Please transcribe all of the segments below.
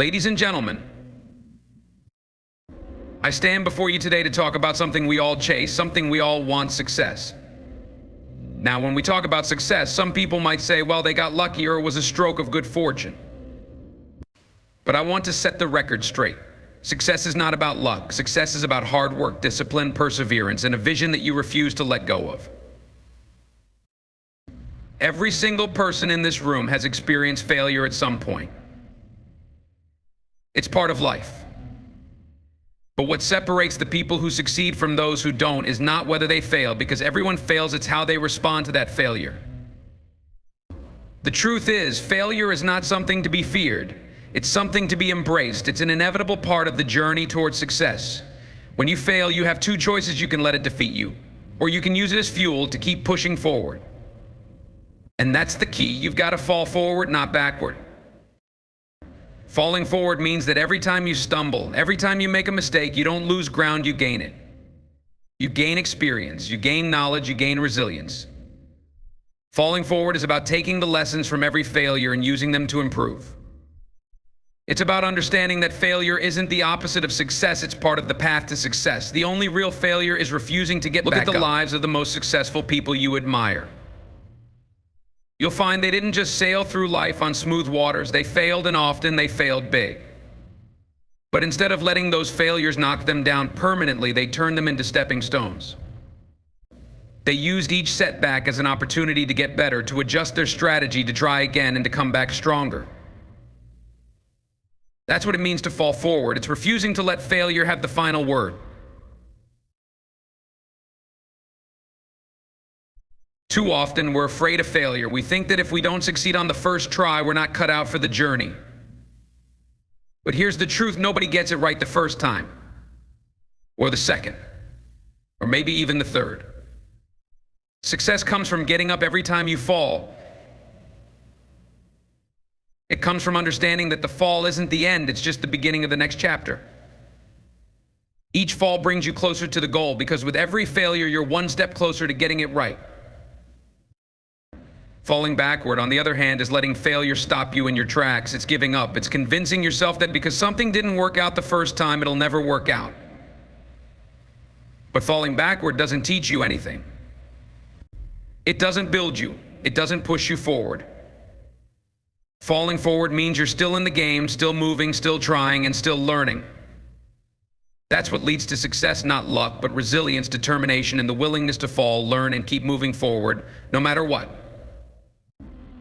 Ladies and gentlemen, I stand before you today to talk about something we all chase, something we all want: success. Now, when we talk about success, some people might say, well, they got lucky or it was a stroke of good fortune. But I want to set the record straight. Success is not about luck. Success is about hard work, discipline, perseverance, and a vision that you refuse to let go of. Every single person in this room has experienced failure at some point. It's part of life. But what separates the people who succeed from those who don't is not whether they fail, because everyone fails, it's how they respond to that failure. The truth is, failure is not something to be feared. It's something to be embraced. It's an inevitable part of the journey towards success. When you fail, you have two choices. You can let it defeat you, or you can use it as fuel to keep pushing forward. And that's the key. You've got to fall forward, not backward. Falling forward means that every time you stumble, every time you make a mistake, you don't lose ground, you gain it. You gain experience, you gain knowledge, you gain resilience. Falling forward is about taking the lessons from every failure and using them to improve. It's about understanding that failure isn't the opposite of success, it's part of the path to success. The only real failure is refusing to get back up. Look at the lives of the most successful people you admire. You'll find they didn't just sail through life on smooth waters. They failed, and often they failed big. But instead of letting those failures knock them down permanently, they turned them into stepping stones. They used each setback as an opportunity to get better, to adjust their strategy, to try again, and to come back stronger. That's what it means to fall forward. It's refusing to let failure have the final word. Too often, we're afraid of failure. We think that if we don't succeed on the first try, we're not cut out for the journey. But here's the truth: nobody gets it right the first time, or the second, or maybe even the third. Success comes from getting up every time you fall. It comes from understanding that the fall isn't the end, it's just the beginning of the next chapter. Each fall brings you closer to the goal, because with every failure, you're one step closer to getting it right. Falling backward, on the other hand, is letting failure stop you in your tracks. It's giving up. It's convincing yourself that because something didn't work out the first time, it'll never work out. But falling backward doesn't teach you anything. It doesn't build you. It doesn't push you forward. Falling forward means you're still in the game, still moving, still trying, and still learning. That's what leads to success, not luck, but resilience, determination, and the willingness to fall, learn, and keep moving forward, no matter what.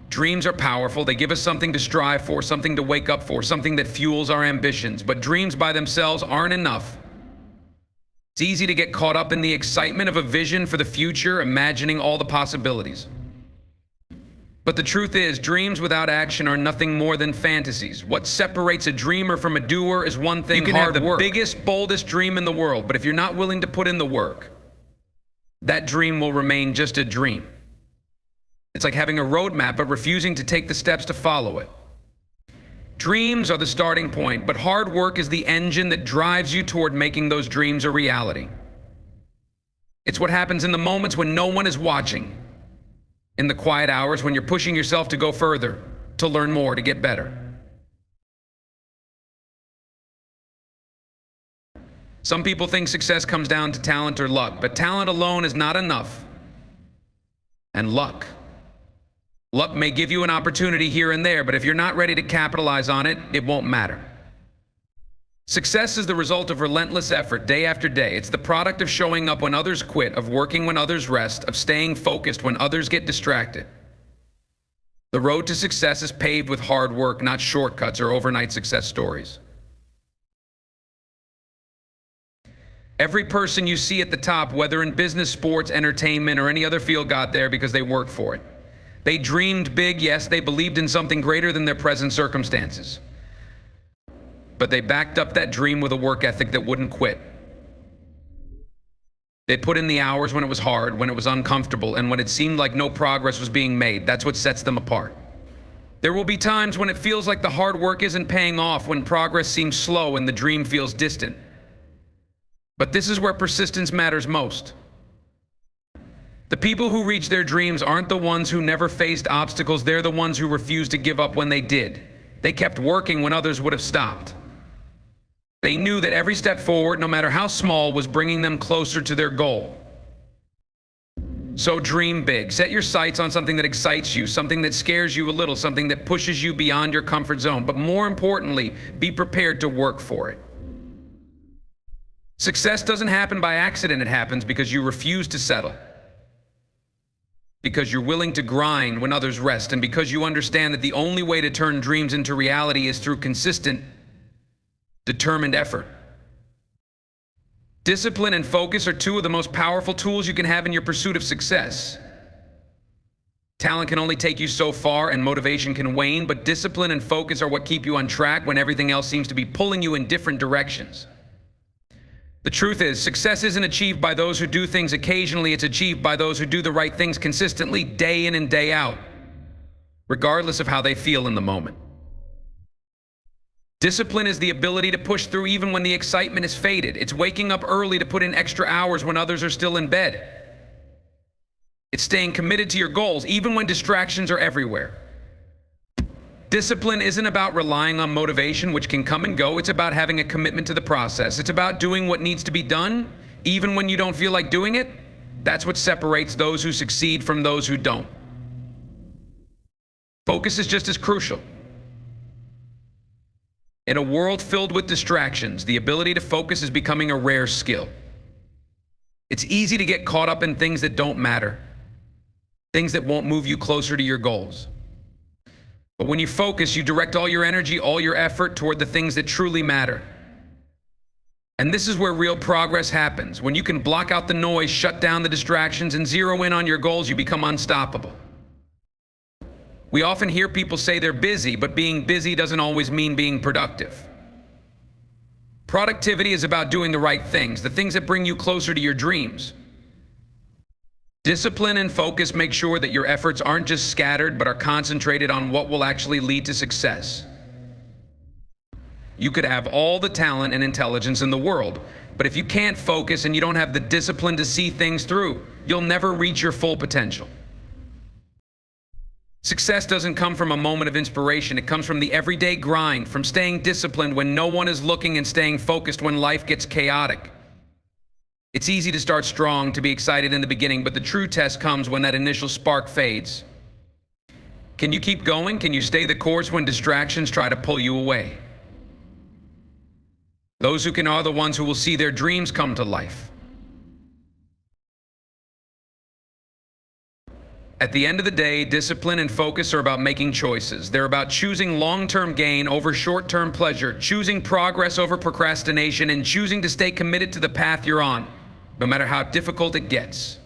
Dreams are powerful. They give us something to strive for, something to wake up for, something that fuels our ambitions. But dreams by themselves aren't enough. It's easy to get caught up in the excitement of a vision for the future, imagining all the possibilities. But the truth is, dreams without action are nothing more than fantasies. What separates a dreamer from a doer is one thing: hard work. You can have the biggest, boldest dream in the world, but if you're not willing to put in the work, that dream will remain just a dream. It's like having a roadmap but refusing to take the steps to follow it. Dreams are the starting point, but hard work is the engine that drives you toward making those dreams a reality. It's what happens in the moments when no one is watching, in the quiet hours when you're pushing yourself to go further, to learn more, to get better. Some people think success comes down to talent or luck, but talent alone is not enough. And luck may give you an opportunity here and there, but if you're not ready to capitalize on it, it won't matter. Success is the result of relentless effort, day after day. It's the product of showing up when others quit, of working when others rest, of staying focused when others get distracted. The road to success is paved with hard work, not shortcuts or overnight success stories. Every person you see at the top, whether in business, sports, entertainment, or any other field, got there because they worked for it. They dreamed big, yes, they believed in something greater than their present circumstances. But they backed up that dream with a work ethic that wouldn't quit. They put in the hours when it was hard, when it was uncomfortable, and when it seemed like no progress was being made. That's what sets them apart. There will be times when it feels like the hard work isn't paying off, when progress seems slow and the dream feels distant. But this is where persistence matters most. The people who reach their dreams aren't the ones who never faced obstacles. They're the ones who refused to give up when they did. They kept working when others would have stopped. They knew that every step forward, no matter how small, was bringing them closer to their goal. So dream big. Set your sights on something that excites you, something that scares you a little, something that pushes you beyond your comfort zone. But more importantly, be prepared to work for it. Success doesn't happen by accident. It happens because you refuse to settle, because you're willing to grind when others rest, and because you understand that the only way to turn dreams into reality is through consistent, determined effort. Discipline and focus are two of the most powerful tools you can have in your pursuit of success. Talent can only take you so far and motivation can wane, but discipline and focus are what keep you on track when everything else seems to be pulling you in different directions. The truth is, success isn't achieved by those who do things occasionally, it's achieved by those who do the right things consistently, day in and day out, regardless of how they feel in the moment. Discipline is the ability to push through even when the excitement is faded. It's waking up early to put in extra hours when others are still in bed. It's staying committed to your goals even when distractions are everywhere. Discipline isn't about relying on motivation, which can come and go. It's about having a commitment to the process. It's about doing what needs to be done, even when you don't feel like doing it. That's what separates those who succeed from those who don't. Focus is just as crucial. In a world filled with distractions, the ability to focus is becoming a rare skill. It's easy to get caught up in things that don't matter, things that won't move you closer to your goals. But when you focus, you direct all your energy, all your effort toward the things that truly matter. And this is where real progress happens. When you can block out the noise, shut down the distractions, and zero in on your goals, you become unstoppable. We often hear people say they're busy, but being busy doesn't always mean being productive. Productivity is about doing the right things, the things that bring you closer to your dreams. Discipline and focus make sure that your efforts aren't just scattered, but are concentrated on what will actually lead to success. You could have all the talent and intelligence in the world, but if you can't focus and you don't have the discipline to see things through, you'll never reach your full potential. Success doesn't come from a moment of inspiration. It comes from the everyday grind, from staying disciplined when no one is looking and staying focused when life gets chaotic. It's easy to start strong, to be excited in the beginning, but the true test comes when that initial spark fades. Can you keep going? Can you stay the course when distractions try to pull you away? Those who can are the ones who will see their dreams come to life. At the end of the day, discipline and focus are about making choices. They're about choosing long-term gain over short-term pleasure, choosing progress over procrastination, and choosing to stay committed to the path you're on, no matter how difficult it gets.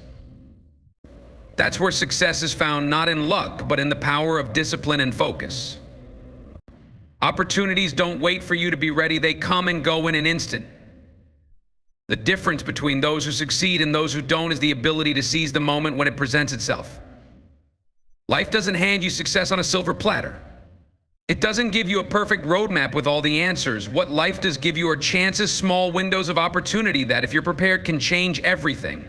That's where success is found, not in luck, but in the power of discipline and focus. Opportunities don't wait for you to be ready. They come and go in an instant. The difference between those who succeed and those who don't is the ability to seize the moment when it presents itself. Life doesn't hand you success on a silver platter. It doesn't give you a perfect roadmap with all the answers. What life does give you are chances, small windows of opportunity that, if you're prepared, can change everything.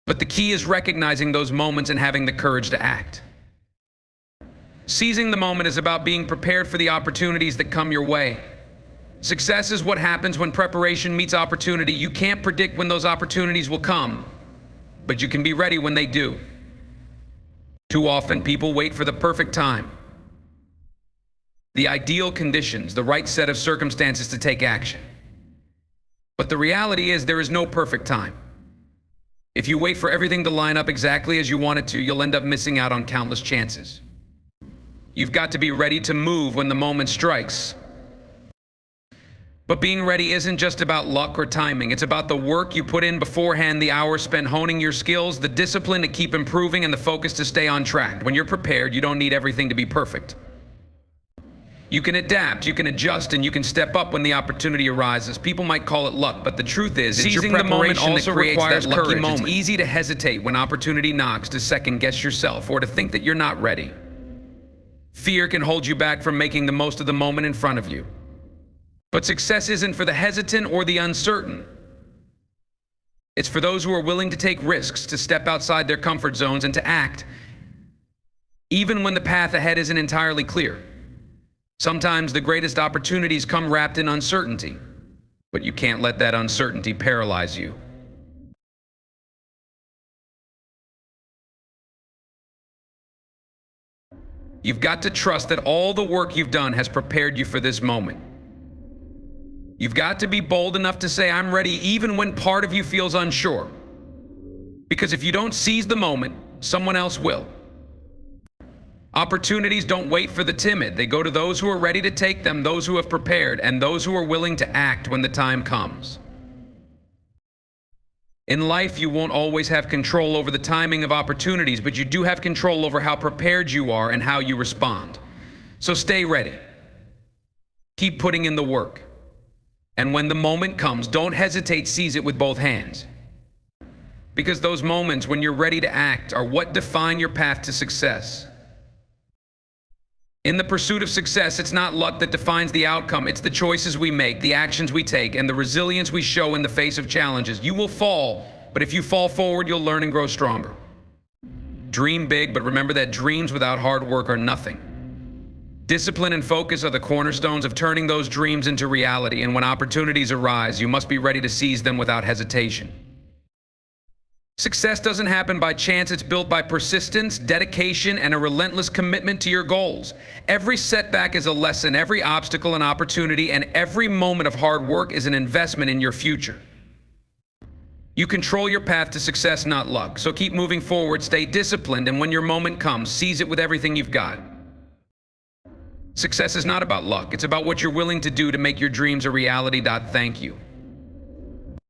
But the key is recognizing those moments and having the courage to act. Seizing the moment is about being prepared for the opportunities that come your way. Success is what happens when preparation meets opportunity. You can't predict when those opportunities will come, but you can be ready when they do. Too often, people wait for the perfect time, the ideal conditions, the right set of circumstances to take action. But the reality is there is no perfect time. If you wait for everything to line up exactly as you want it to, you'll end up missing out on countless chances. You've got to be ready to move when the moment strikes. But being ready isn't just about luck or timing. It's about the work you put in beforehand, the hours spent honing your skills, the discipline to keep improving, and the focus to stay on track. When you're prepared, you don't need everything to be perfect. You can adapt, you can adjust, and you can step up when the opportunity arises. People might call it luck, but the truth is, seizing the moment also requires courage. It's easy to hesitate when opportunity knocks, to second guess yourself, or to think that you're not ready. Fear can hold you back from making the most of the moment in front of you. But success isn't for the hesitant or the uncertain. It's for those who are willing to take risks, to step outside their comfort zones, and to act, even when the path ahead isn't entirely clear. Sometimes the greatest opportunities come wrapped in uncertainty, but you can't let that uncertainty paralyze you. You've got to trust that all the work you've done has prepared you for this moment. You've got to be bold enough to say, I'm ready, even when part of you feels unsure. Because if you don't seize the moment, someone else will. Opportunities don't wait for the timid. They go to those who are ready to take them, those who have prepared, and those who are willing to act when the time comes. In life, you won't always have control over the timing of opportunities, but you do have control over how prepared you are and how you respond. So stay ready. Keep putting in the work. And when the moment comes, don't hesitate, seize it with both hands. Because those moments when you're ready to act are what define your path to success. In the pursuit of success, it's not luck that defines the outcome. It's the choices we make, the actions we take, and the resilience we show in the face of challenges. You will fall, but if you fall forward, you'll learn and grow stronger. Dream big, but remember that dreams without hard work are nothing. Discipline and focus are the cornerstones of turning those dreams into reality, and when opportunities arise, you must be ready to seize them without hesitation. Success doesn't happen by chance. It's built by persistence, dedication, and a relentless commitment to your goals. Every setback is a lesson, every obstacle an opportunity, and every moment of hard work is an investment in your future. You control your path to success, not luck. So keep moving forward, stay disciplined, and when your moment comes, seize it with everything you've got. Success is not about luck. It's about what you're willing to do to make your dreams a reality. Thank you.